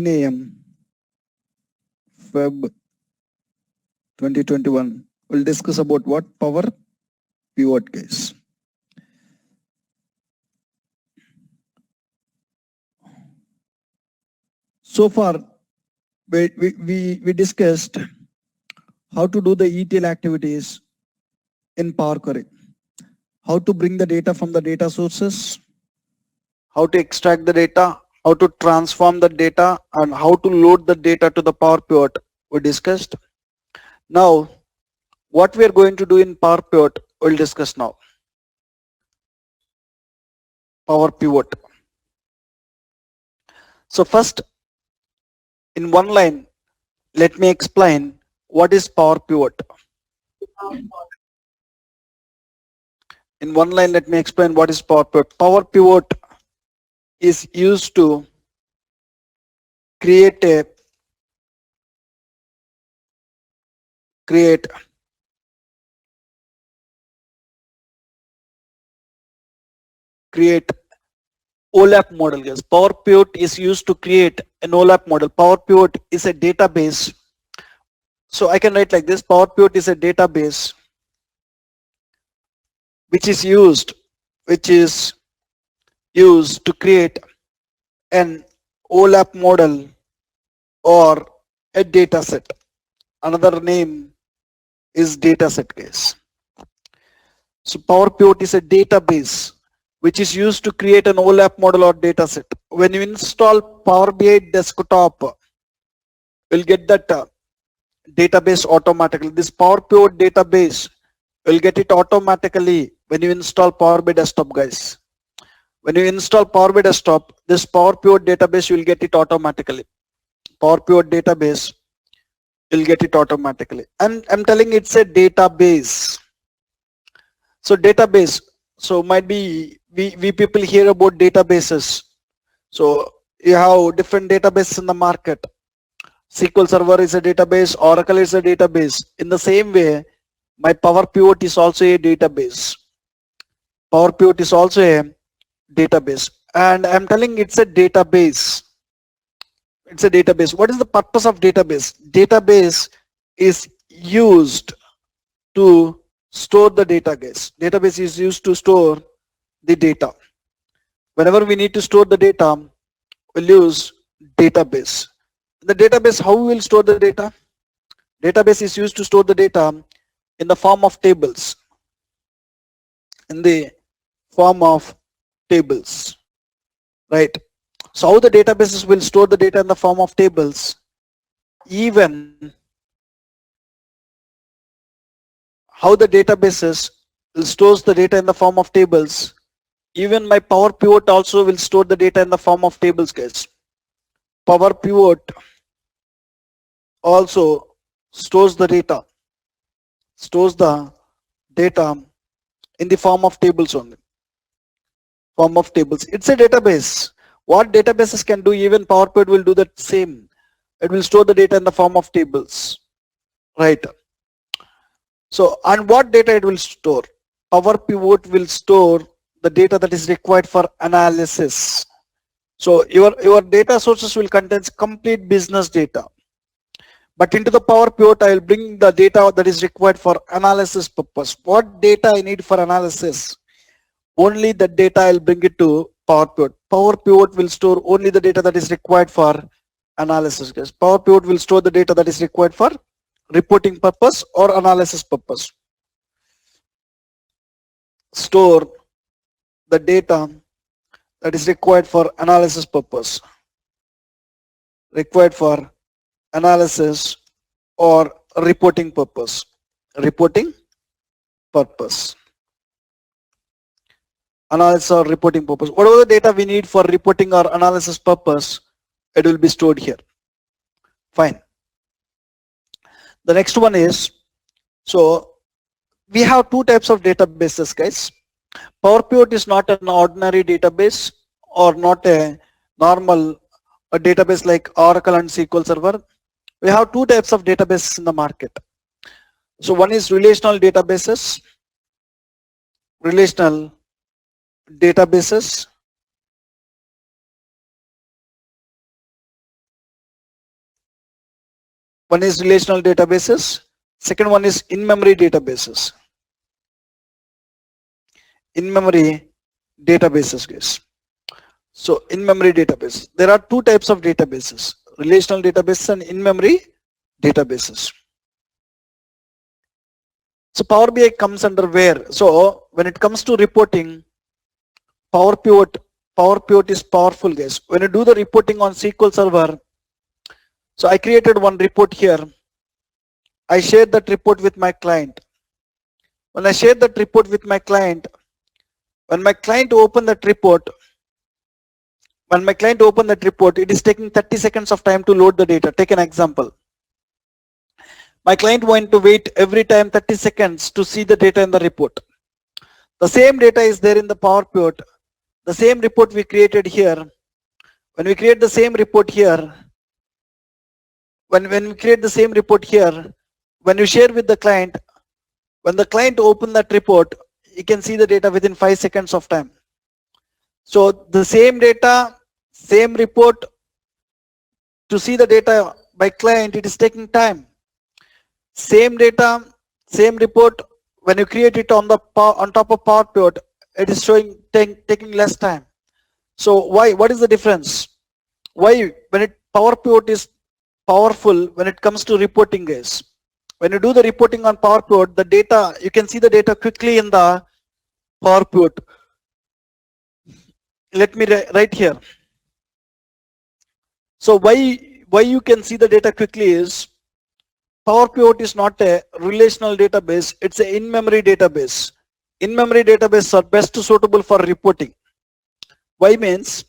9 a.m. Feb 2021. We'll discuss about what power pivot, guys. So far, we discussed how to do the ETL activities in Power Query, how to bring the data from the data sources, how to extract the data, how to transform the data, and how to load the data to the Power Pivot we discussed. Now, what we are going to do in Power Pivot, we'll discuss now. Power Pivot. So first, in one line, let me explain what is Power Pivot. In one line, let me explain what is Power Pivot. Power Pivot is used to create OLAP model, guys. Power Pivot is used to create an OLAP model. Power Pivot is a database. So I can write like this: Power Pivot is a database which is used to create an OLAP model or a data set. Another name is data set, guys. So Power Pivot is a database which is used to create an OLAP model or data set. When you install Power BI desktop, you'll get that database automatically. This Power Pivot database, you'll get it automatically when you install Power BI desktop, guys. When you install Power BI desktop, this Power Pivot database, you'll get it automatically. Power Pivot database, you'll get it automatically. And I'm telling it's a database. So database, so might be we people hear about databases. So you have different databases in the market. SQL Server is a database, Oracle is a database. In the same way, my Power Pivot is also a database. Power Pivot is also a database. And I'm telling it's a database. It's a database. What is the purpose of database? Database is used to store the data, guys. Database is used to store the data. Whenever we need to store the data, we'll use database. The database, how we will store the data? Database is used to store the data in the form of tables. In the form of tables, right? So how the databases will store the data in the form of tables? Even how the databases will stores the data in the form of tables. Even my Power Pivot also will store the data in the form of tables, guys. Power Pivot also stores the data in the form of tables only. Form of tables. It's a database. What databases can do, even Power Pivot will do the same. It will store the data in the form of tables, right? So, and what data it will store? Power Pivot will store the data that is required for analysis. So your data sources will contain complete business data. But into the Power Pivot, I will bring the data that is required for analysis purpose. What data I need for analysis? Only the data I will bring it to Power Pivot. Power Pivot will store only the data that is required for analysis, guys. Power Pivot will store the data that is required for reporting purpose or analysis purpose. Store the data that is required for analysis purpose. Required for analysis or reporting purpose. Reporting purpose. Analysis or reporting purpose. Whatever the data we need for reporting or analysis purpose, it will be stored here. Fine. The next one is, so we have two types of databases, guys. Power Pivot is not an ordinary database or not a normal database like Oracle and SQL Server. We have two types of databases in the market. So one is relational databases. Relational databases. One is relational databases. Second one is in-memory databases. In-memory databases, guys. So in-memory database. There are two types of databases: relational databases and in-memory databases. So Power BI comes under where? So when it comes to reporting, Power Pivot, Power Pivot is powerful, guys. When you do the reporting on SQL Server, so I created one report here. I shared that report with my client. When I shared that report with my client, when my client opened that report, it is taking 30 seconds of time to load the data. Take an example. My client want to wait every time 30 seconds to see the data in the report. The same data is there in the Power Pivot. The same report we created here. When we create the same report here, when we create the same report here, when you share with the client, when the client open that report, you can see the data within 5 seconds of time. So the same data, same report, to see the data by client, it is taking time. Same data, same report, when you create it on top of Power Pivot, it is showing taking less time. So why? What is the difference? Why when Power Pivot is powerful when it comes to reporting, guys? When you do the reporting on Power Pivot, the data, you can see the data quickly in the Power Pivot. Let me write here. So why you can see the data quickly is Power Pivot is not a relational database, it's an in-memory database. In-memory databases are best suitable for reporting. Why means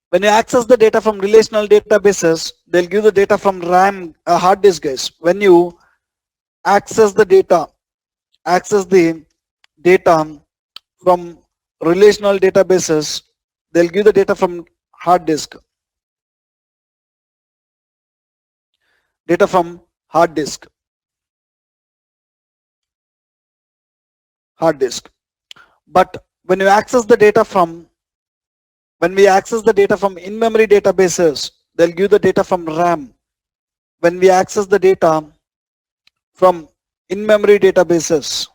when you access the data from relational databases, they'll give the data from RAM, hard disk, guys. When you access the data from relational databases, they'll give the data from hard disk. Data from hard disk. But when you access the data from in-memory databases, they'll give the data from RAM. When we access the data from in-memory databases,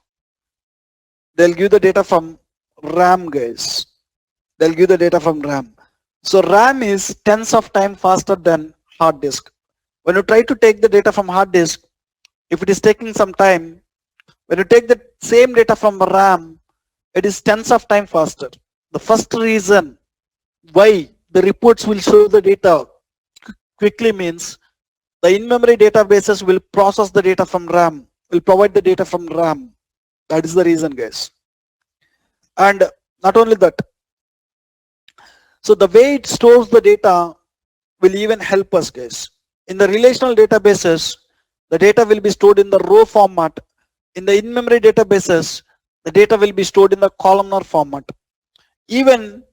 they'll give the data from RAM, guys. They'll give the data from RAM. So RAM is tens of times faster than hard disk. When you try to take the data from hard disk, if it is taking some time, when you take the same data from RAM, it is tens of times faster. The first reason why the reports will show the data quickly means the in-memory databases will process the data from RAM, will provide the data from RAM. That is the reason, guys. And not only that, so the way it stores the data will even help us, guys. In the relational databases, the data will be stored in the row format. In the in-memory databases, the data will be stored in the columnar format. Even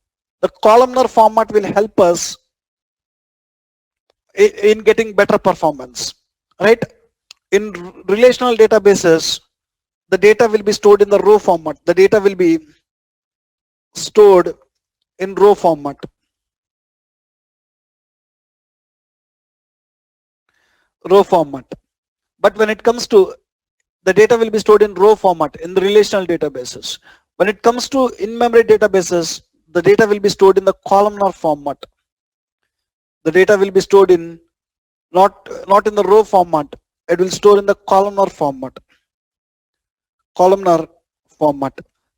the columnar format will help us in getting better performance, right? In relational databases, the data will be stored in the row format. The data will be stored in row format. But when it comes to the data will be stored in row format in the relational databases. When it comes to in-memory databases, the data will be stored in the columnar format. The data will be stored in not in the row format. It will store in the columnar format.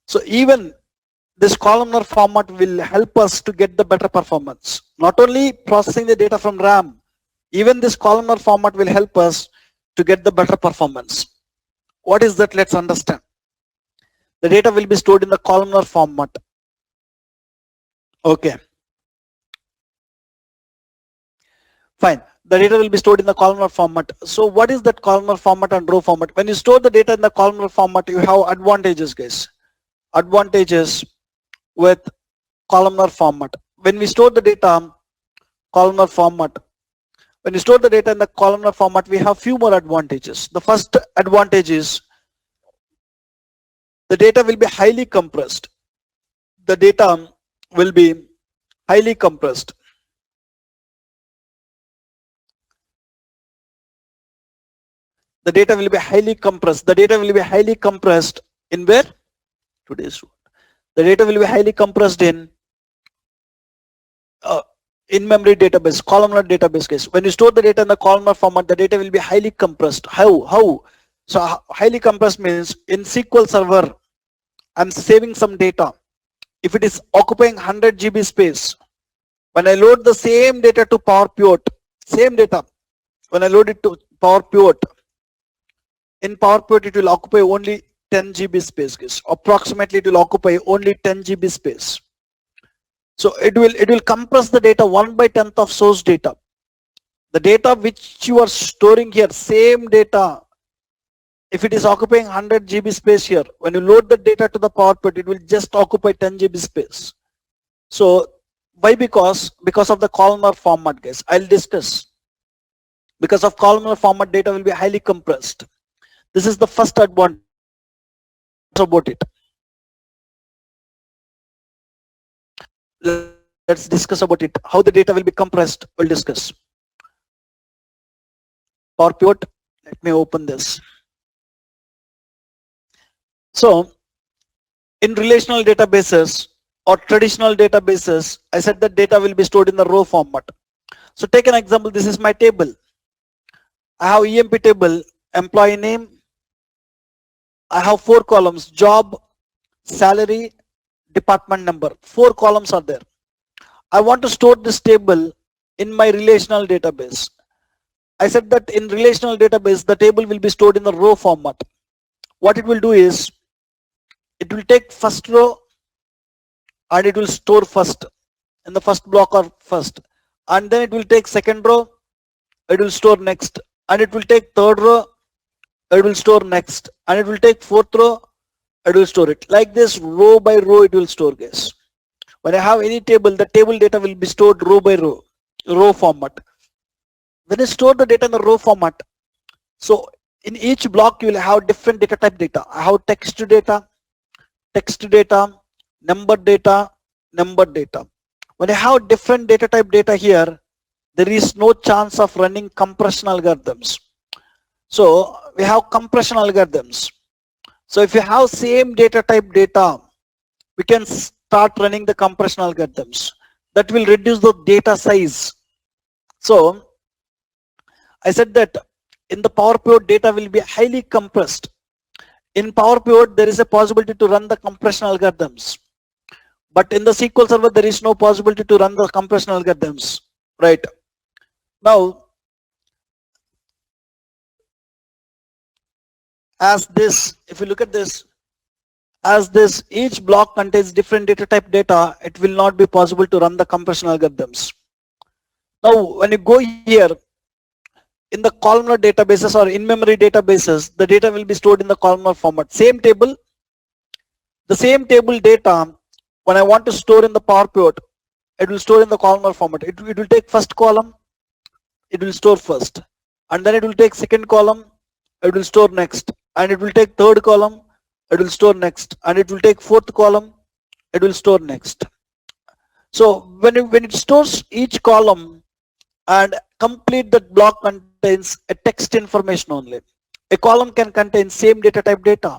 So even this columnar format will help us to get the better performance. Not only processing the data from RAM, even this columnar format will help us to get the better performance. What is that? Let's understand. The data will be stored in the columnar format. Okay. Fine. The data will be stored in the columnar format. So what is that columnar format and row format? When you store the data in the columnar format, you have advantages, guys. Advantages with columnar format. When we store the data columnar format, when you store the data in the columnar format, we have few more advantages. The first advantage is the data will be highly compressed. The data will be highly compressed. the data will be highly compressed. The data will be highly compressed in where? Today's world. The data will be highly compressed uh, in-memory database, columnar database case. When you store the data in the columnar format, the data will be highly compressed. How? How? So highly compressed means in SQL Server, I'm saving some data. If it is occupying 100 GB space, when I load the same data to Power Pivot, same data, when I load it to Power Pivot, in Power Pivot it will occupy only 10 GB space. Guys. Approximately it will occupy only 10 GB space. So it will compress the data 1/10 of source data. The data which you are storing here, same data, if it is occupying 100 GB space here, when you load the data to the Power Pivot, it will just occupy 10 GB space. So why? Because of the columnar format, guys. I'll discuss. Because of columnar format, data will be highly compressed. This is the first advantage about it. Let's discuss about it. How the data will be compressed, we'll discuss. Power Pivot, let me open this. So in relational databases or traditional databases, I said that data will be stored in the row format. So take an example, this is my table. I have EMP table, employee name. I have 4 columns, job, salary, department number. 4 columns are there. I want to store this table in my relational database. I said that in relational database, the table will be stored in the row format. What it will do is, it will take first row and it will store first in the first block or first, and then it will take second row, it will store next, and it will take third row, it will store next, and it will take fourth row, it will store it. Like this, row by row it will store, guys. When I have any table, the table data will be stored row by row, row format. When I store the data in the row format, so in each block you will have different data type data. I have text data, number data, number data. When I have different data type data here, there is no chance of running compression algorithms. So we have compression algorithms. So if you have same data type data, we can start running the compression algorithms. That will reduce the data size. So I said that in the Power Pivot, data will be highly compressed. In Power Pivot, there is a possibility to run the compression algorithms. But in the SQL Server, there is no possibility to run the compression algorithms. Right. Now, as this, if you look at this, as this, each block contains different data type data, it will not be possible to run the compression algorithms. Now, when you go here, in the columnar databases or in-memory databases, the data will be stored in the columnar format. Same table, the same table data, when I want to store in the Power Pivot, it will store in the columnar format. It will take first column, it will store first, and then it will take second column, it will store next, and it will take third column, it will store next, and it will take fourth column, it will store next. So when it stores each column and complete that block contains a text information only. A column can contain same data type data.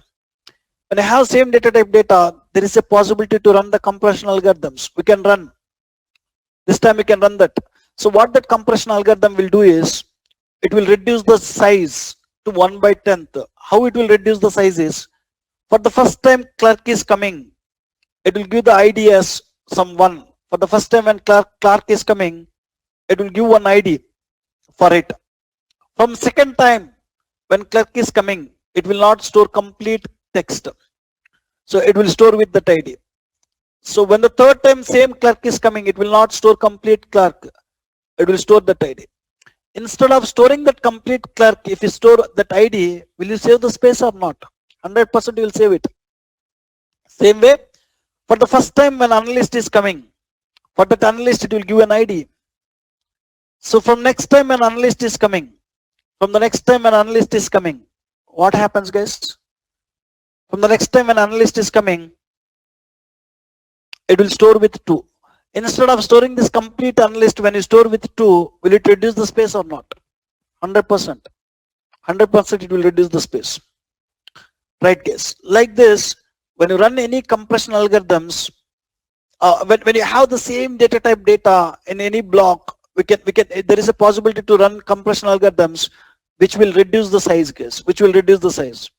When I have same data type data, there is a possibility to run the compression algorithms. We can run. This time we can run that. So what that compression algorithm will do is, it will reduce the size to 1/10. How it will reduce the size is, for the first time clerk is coming, it will give the ID as some 1. For the first time when clerk is coming, it will give one ID for it. From second time when clerk is coming, it will not store complete text. So it will store with that ID. So when the third time same clerk is coming, it will not store complete clerk. It will store that ID. Instead of storing that complete clerk, if you store that ID, will you save the space or not? 100% you will save it. Same way, for the first time when analyst is coming, for that analyst it will give an ID. So from next time when analyst is coming, from the next time when analyst is coming, what happens, guys? From the next time when analyst is coming, it will store with 2. Instead of storing this complete analyst, when you store with 2, will it reduce the space or not? 100%. 100% it will reduce the space. Right guys, like this, when you run any compression algorithms, when you have the same data type data in any block, we can there is a possibility to run compression algorithms which will reduce the size guys, which will reduce the size.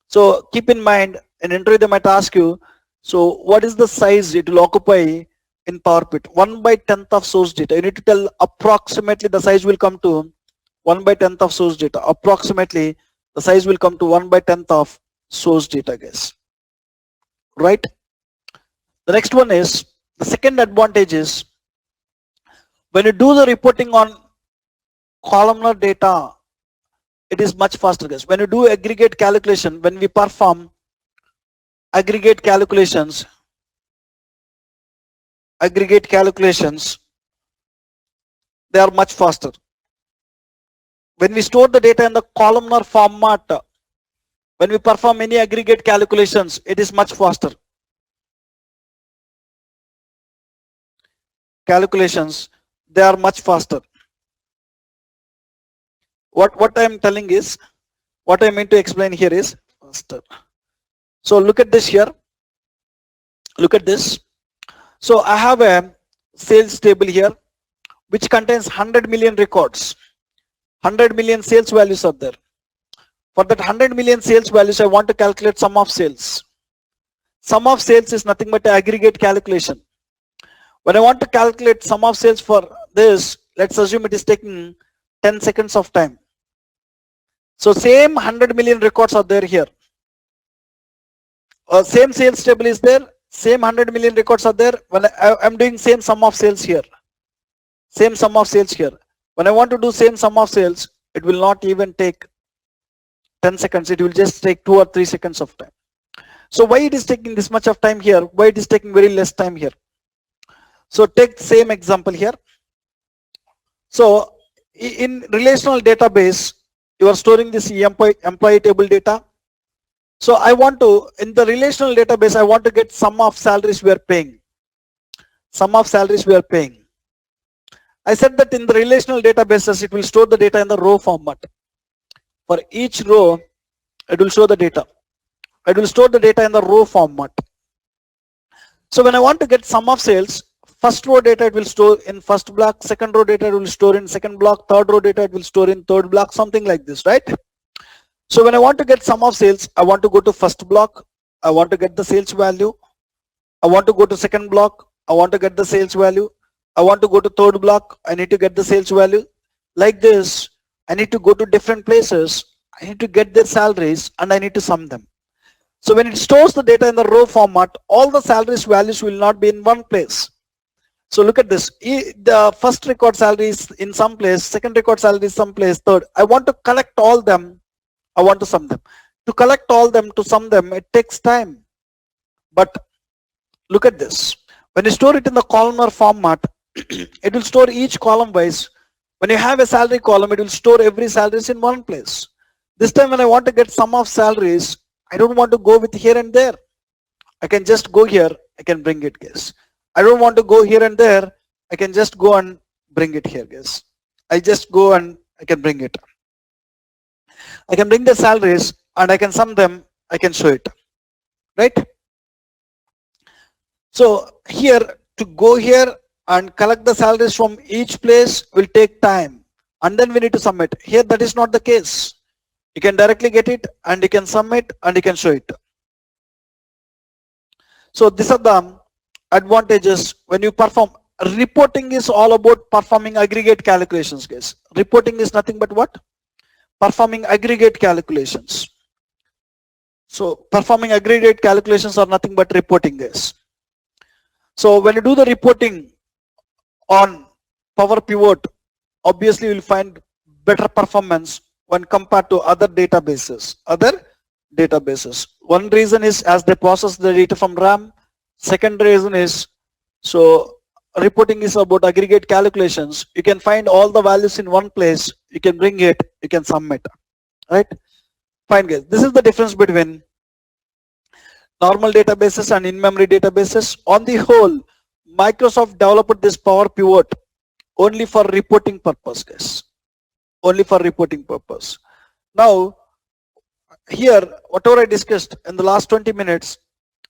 So keep in mind, in interview they might ask you, so what is the size it will occupy in PowerPit? 1/10 of source data. You need to tell approximately the size will come to 1/10 of source data. Approximately the size will come to 1/10 of source data guys. Right? The next one is, the second advantage is, when you do the reporting on columnar data, it is much faster guys. When you do aggregate calculation, when we perform aggregate calculations, they are much faster. When we store the data in the columnar format, when we perform any aggregate calculations, it is much faster. Calculations, they are much faster. What I am telling is, what I mean to explain here is faster. So look at this here. Look at this. So I have a sales table here which contains 100 million records. 100 million sales values are there. For that 100 million sales values, I want to calculate sum of sales. Sum of sales is nothing but an aggregate calculation. When I want to calculate sum of sales for this, let's assume it is taking 10 seconds of time. So same 100 million records are there here. Same sales table is there. Same 100 million records are there. When I'm doing same sum of sales here. Same sum of sales here. When I want to do same sum of sales, it will not even take 10 seconds. It will just take 2 or 3 seconds of time. So why it is taking this much of time here? Why it is taking very less time here? So take same example here. So in relational database, you are storing this employee table data. So I want to, in the relational database, I want to get sum of salaries we are paying. Sum of salaries we are paying. I said that in the relational databases, it will store the data in the row format. For each row, it will show the data. It will store the data in the row format. So when I want to get sum of sales, first row data it will store in first block, second row data it will store in second block, third row data it will store in third block, something like this, right? So when I want to get sum of sales, I want to go to first block, I want to get the sales value. I want to go to second block, I want to get the sales value. I want to go to third block, I need to get the sales value. Like this, I need to go to different places, I need to get their salaries and I need to sum them. So when it stores the data in the row format, all the salaries values will not be in one place. So look at this, the first record salary is in some place, second record salary is some place, third. I want to collect all them, I want to sum them. To collect all them, to sum them, it takes time. But look at this, when you store it in the columnar format, it will store each column wise. When you have a salary column, it will store every salaries in one place. This time when I want to get sum of salaries, I don't want to go with here and there. I can just go here, I can bring it, guys. I don't want to go here and there, I can just go and bring it here, guys. I just go and I can bring it. I can bring the salaries and I can sum them, I can show it, right? So here, to go here and collect the salaries from each place will take time, and then we need to submit. Here that is not the case. You can directly get it and you can submit and you can show it. So these are the advantages when you perform. Reporting is all about performing aggregate calculations, guys. Reporting is nothing but what? Performing aggregate calculations. So performing aggregate calculations are nothing but reporting, guys. So when you do the reporting on Power Pivot, obviously you will find better performance when compared to other databases. One reason is as they process the data from RAM. Second reason is, so reporting is about aggregate calculations. You can find all the values in one place. You can bring it, you can submit, right? Fine, guys. This is the difference between normal databases and in-memory databases. On the whole, Microsoft developed this Power Pivot only for reporting purpose, guys. Only for reporting purpose. Now, here, whatever I discussed in the last 20 minutes,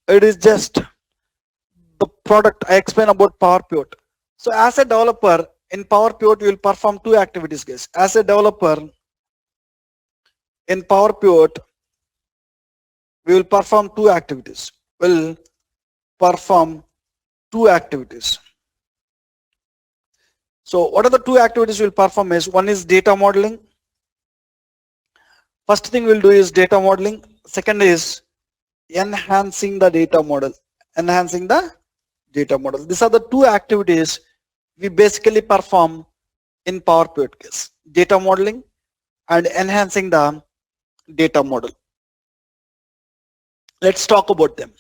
it is just the product I explain about Power Pivot. So as a developer in Power Pivot, you will perform two activities, guys. As a developer in Power Pivot, we will perform two activities. We'll perform two activities. So what are the two activities we'll perform is, one is data modeling. First thing we'll do is data modeling. Second is enhancing the data model. Enhancing the data model. These are the two activities we basically perform in Power Pivot case. Data modeling and enhancing the data model. Let's talk about them.